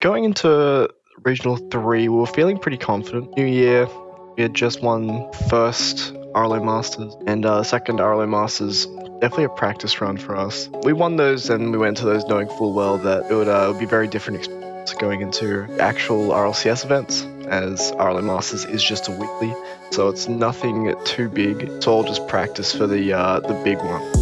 Going into Regional 3, we were feeling pretty confident. New year, we had just won first RLO Masters and second RLO Masters. Definitely a practice run for us. We won those and we went to those knowing full well that it would be very different experience going into actual RLCS events, as RLO Masters is just a weekly, so it's nothing too big. It's all just practice for the big one.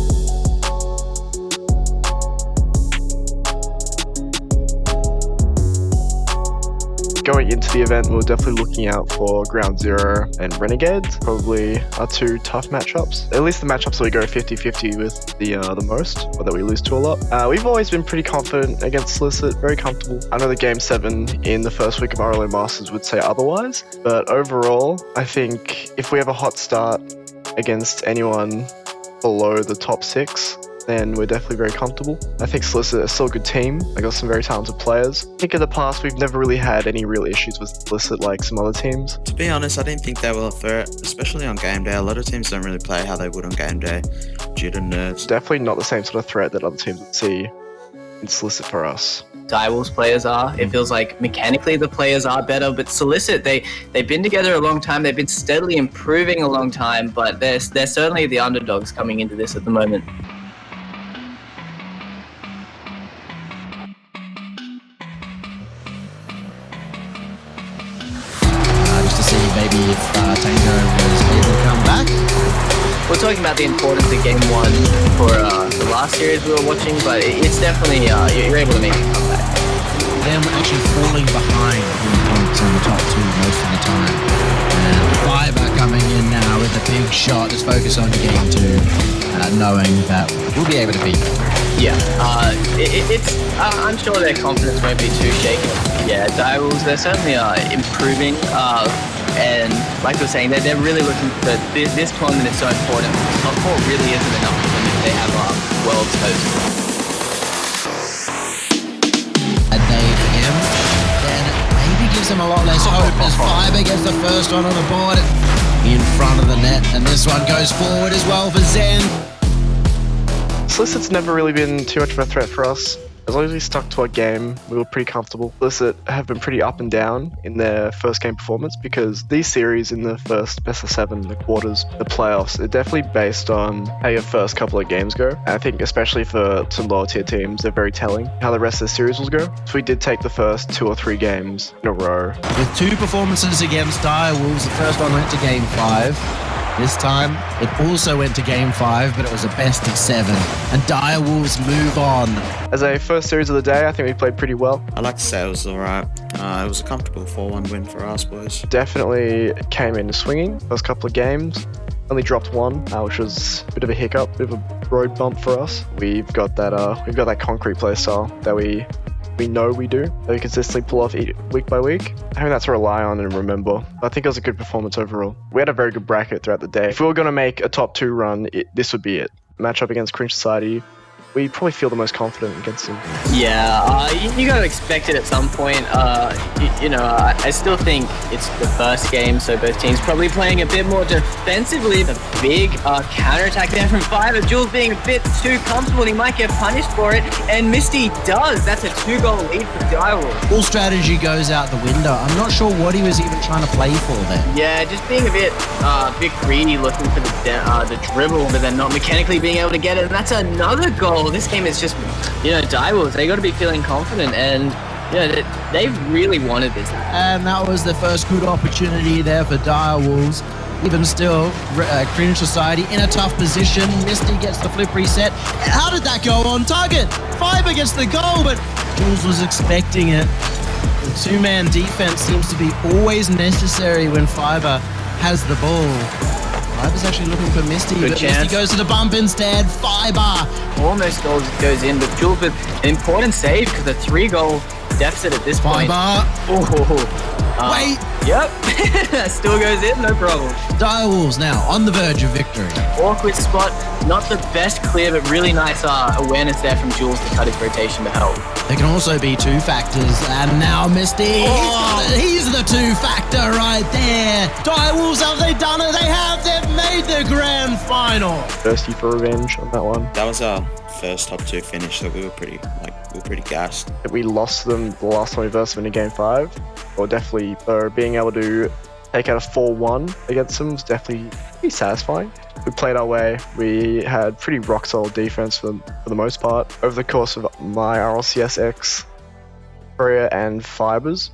Going into the event, we're definitely looking out for Ground Zero and Renegades, probably our two tough matchups. At least the matchups that we go 50-50 with the most, or that we lose to a lot. We've always been pretty confident against Solicit, very comfortable. I know the Game 7 in the first week of RLO Masters would say otherwise, but overall, I think if we have a hot start against anyone below the top 6, then we're definitely very comfortable. I think Solicit is still a good team. They got some very talented players. I think in the past we've never really had any real issues with Solicit like some other teams. To be honest, I didn't think they were a threat, especially on game day. A lot of teams don't really play how they would on game day due to nerfs. Definitely not the same sort of threat that other teams would see in Solicit for us. Direwolves players are. It feels like mechanically the players are better, but Solicit, they've been together a long time. They've been steadily improving a long time, but they're certainly the underdogs coming into this at the moment. To see maybe if Tango was able to come back. We're talking about the importance of Game 1 for the last series we were watching, but it's definitely, you're able to make a comeback. Them actually falling behind in points in the top 2 most of the time. And Fiber coming in now with a big shot. Just focus on Game 2, knowing that we'll be able to beat them. Yeah, I'm sure their confidence won't be too shaken. Yeah, Direwolves, they're certainly improving, and like we were saying, they're really looking for this tournament is so important. Top 4 really isn't enough for them if they have world's host. A day for him, then maybe gives him a lot less hope as Fiber gets the first one on the board in front of the net, and this one goes forward as well for Zen. Solicit's never really been too much of a threat for us. As long as we stuck to our game, we were pretty comfortable. Solicit have been pretty up and down in their first game performance because these series in the first best of 7, the quarters, the playoffs, are definitely based on how your first couple of games go. And I think especially for some lower tier teams, they're very telling how the rest of the series will go. So we did take the first 2 or 3 games in a row. With 2 performances against Direwolves, the first one went to Game 5. This time, it also went to Game 5, but it was a best of 7. And Direwolves move on. As a first series of the day, I think we played pretty well. I like to say it was alright. It was a comfortable 4-1 win for us boys. Definitely came in swinging first couple of games. Only dropped 1, which was a bit of a hiccup, bit of a road bump for us. We've got that concrete play style that we know we do, that we consistently pull off week by week. I think that's to rely on and remember. I think it was a good performance overall. We had a very good bracket throughout the day. If we were going to make a top 2 run, this would be it. Match up against Cringe Society, we probably feel the most confident against them. Yeah, you gotta expect it at some point. I still think it's the first game, so both teams probably playing a bit more defensively. The big counterattack there from Fiber. Jules being a bit too comfortable, and he might get punished for it, and Misty does. That's a 2-goal lead for Direwolves. All strategy goes out the window. I'm not sure what he was even trying to play for there. Yeah, just being a bit greedy, looking for the dribble, but then not mechanically being able to get it, and that's another goal. This game is just, Direwolves, they got to be feeling confident, and they really wanted this. And that was the first good opportunity there for Direwolves. Even still, Cringe Society in a tough position. Misty gets the flip reset. How did that go on target? Fiber gets the goal, but Jules was expecting it. The 2-man defense seems to be always necessary when Fiber has the ball. Fiber's actually looking for Misty, but Misty goes to the bump instead. Fiber almost goes in, but Jules with an important save because the 3-goal deficit at this point. Wait. Yep. Still goes in, no problem. Direwolves now on the verge of victory. Awkward spot, not the best clear, but really nice awareness there from Jules to cut his rotation to help. There can also be 2 factors, and now Misty, he's the 2-factor right there. Direwolves, have they done it? They have. They've made the grand final. Thirsty for revenge on that one. That was our first top 2 finish, so we were pretty gassed. We lost them the last time we versed them in game 5, or definitely being able to take out a 4-1 against them was definitely pretty satisfying. We played our way. We had pretty rock solid defense for the most part. Over the course of my RLCSX career and fibers,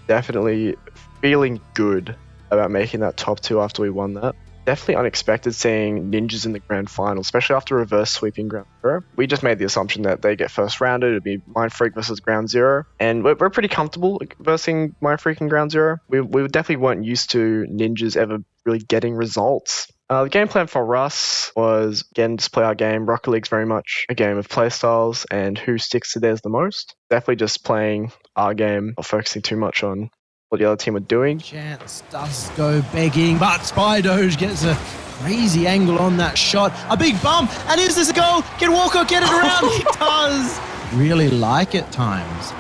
definitely feeling good about making that top 2 after we won that. Definitely unexpected seeing Ninjas in the grand final, especially after reverse sweeping Ground Zero. We just made the assumption that they get first rounded. It'd be Mindfreak versus Ground Zero, and we're pretty comfortable versing Mindfreak and Ground Zero. We definitely weren't used to Ninjas ever really getting results. The game plan for us was, again, just play our game. Rocket League's very much a game of playstyles and who sticks to theirs the most. Definitely just playing our game, not focusing too much on what the other team were doing. Chance does go begging, but Spydoge gets a crazy angle on that shot. A big bump, and is this a goal? Can Walker get it around? He does. Really like it times.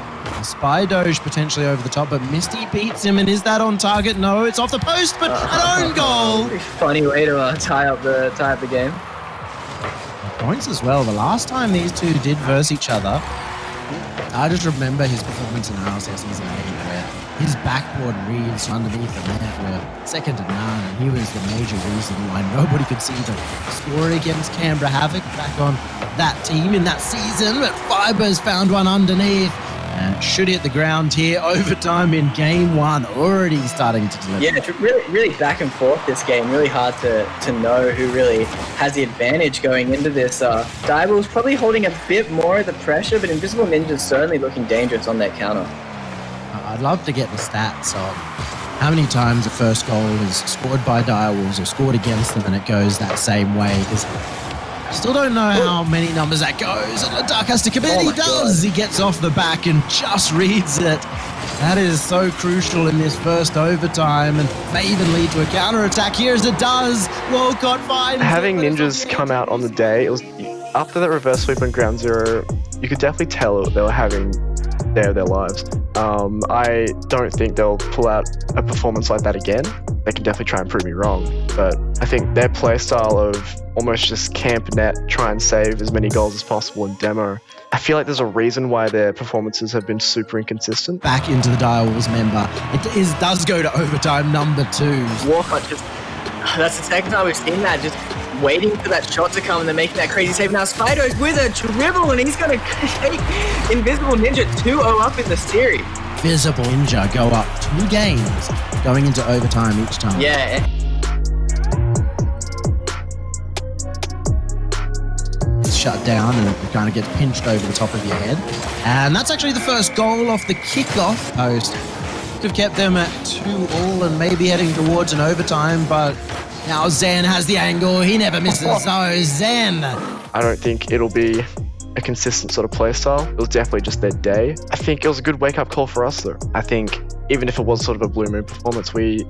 Spydoge potentially over the top, but Misty beats him, and is that on target? No, it's off the post, but an own goal. Funny way to tie up the game. Points as well. The last time these two did verse each other, I just remember his performance in RLCS season 8, where his backboard reads underneath the net were second to none, and he was the major reason why nobody could see the score against Canberra Havoc back on that team in that season. But Fibers found one underneath and should hit the ground here. Overtime in game 1, already starting to deliver. Yeah, it's really back and forth this game. Really hard to know who really has the advantage going into this. Diable's probably holding a bit more of the pressure, but Invisible Ninja's certainly looking dangerous on that counter. I'd love to get the stats on how many times the first goal is scored by Direwolves or scored against them and it goes that same way, because I still don't know how many numbers that goes, and Duck has to commit. He does. God. He gets off the back and just reads it. That is so crucial in this first overtime, and may even lead to a counter-attack here as it does. Wolcott finds having Ninjas come out on the day, it was after that reverse sweep on Ground Zero, you could definitely tell they were having the day of their lives. I don't think they'll pull out a performance like that again. They can definitely try and prove me wrong, but I think their playstyle of almost just camp net, try and save as many goals as possible in demo, I feel like there's a reason why their performances have been super inconsistent. Back into the Direwolves member. It does go to overtime number 2. Walcott that's the second time we've seen that, just waiting for that shot to come and then making that crazy save. Now Spydo's with a dribble and he's going to take Invisible Ninja 2-0 up in the series. Visible Ninja go up 2 games, going into overtime each time. Yeah. It's shut down and it kind of gets pinched over the top of your head. And that's actually the first goal off the kickoff post. Could have kept them at 2-2 and maybe heading towards an overtime, but now Zen has the angle. He never misses. So Zen. I don't think it'll be a consistent sort of play style. It was definitely just their day. I think it was a good wake-up call for us, though. I think even if it was sort of a blue moon performance, we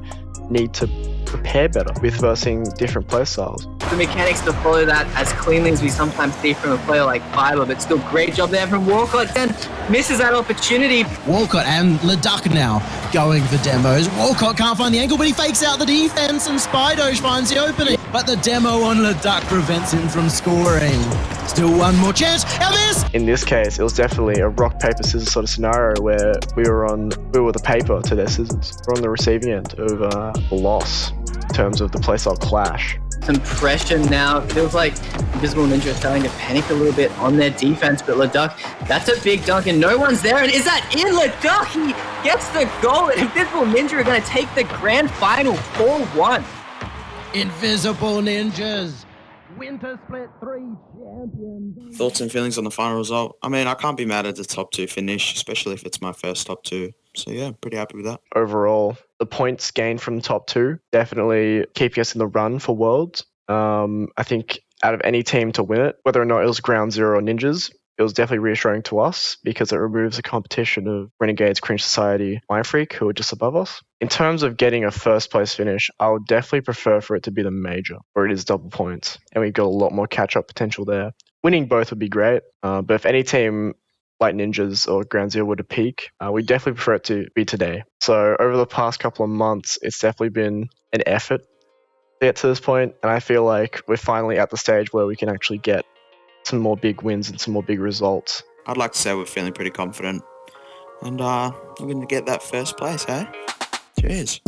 need to prepare better with versing different play styles. The mechanics to follow that as cleanly as we sometimes see from a player like Fiber, but still great job there from Walcott. Then misses that opportunity. Walcott and Leduc now going for demos. Walcott can't find the angle, but he fakes out the defense and Spydoge finds the opening. But the demo on Leduc prevents him from scoring. Still one more chance. And this! In this case, it was definitely a rock, paper, scissors sort of scenario where we were the paper to their scissors. We're on the receiving end of a loss in terms of the playstyle clash. Some pressure now. Feels like Invisible Ninja is starting to panic a little bit on their defense, but Leduc, that's a big dunk and no one's there. And is that in? Leduc, he gets the goal, and Invisible Ninja are going to take the grand final 4-1. Invisible Ninjas, Winter Split 3 champions. Thoughts and feelings on the final result? I mean, I can't be mad at the top 2 finish, especially if it's my first top 2. So yeah, pretty happy with that. Overall, the points gained from the top 2 definitely keeping us in the run for Worlds. I think out of any team to win it, whether or not it was Ground Zero or Ninjas, it was definitely reassuring to us because it removes the competition of Renegades, Cringe Society, Mindfreak, who are just above us. In terms of getting a first place finish, I would definitely prefer for it to be the major, where it is double points, and we've got a lot more catch-up potential there. Winning both would be great, but if any team like Ninjas or Ground Zero were to peak, we definitely prefer it to be today. So over the past couple of months, it's definitely been an effort to get to this point, and I feel like we're finally at the stage where we can actually get some more big wins and some more big results. I'd like to say we're feeling pretty confident. And we're going to get that first place, eh? Cheers.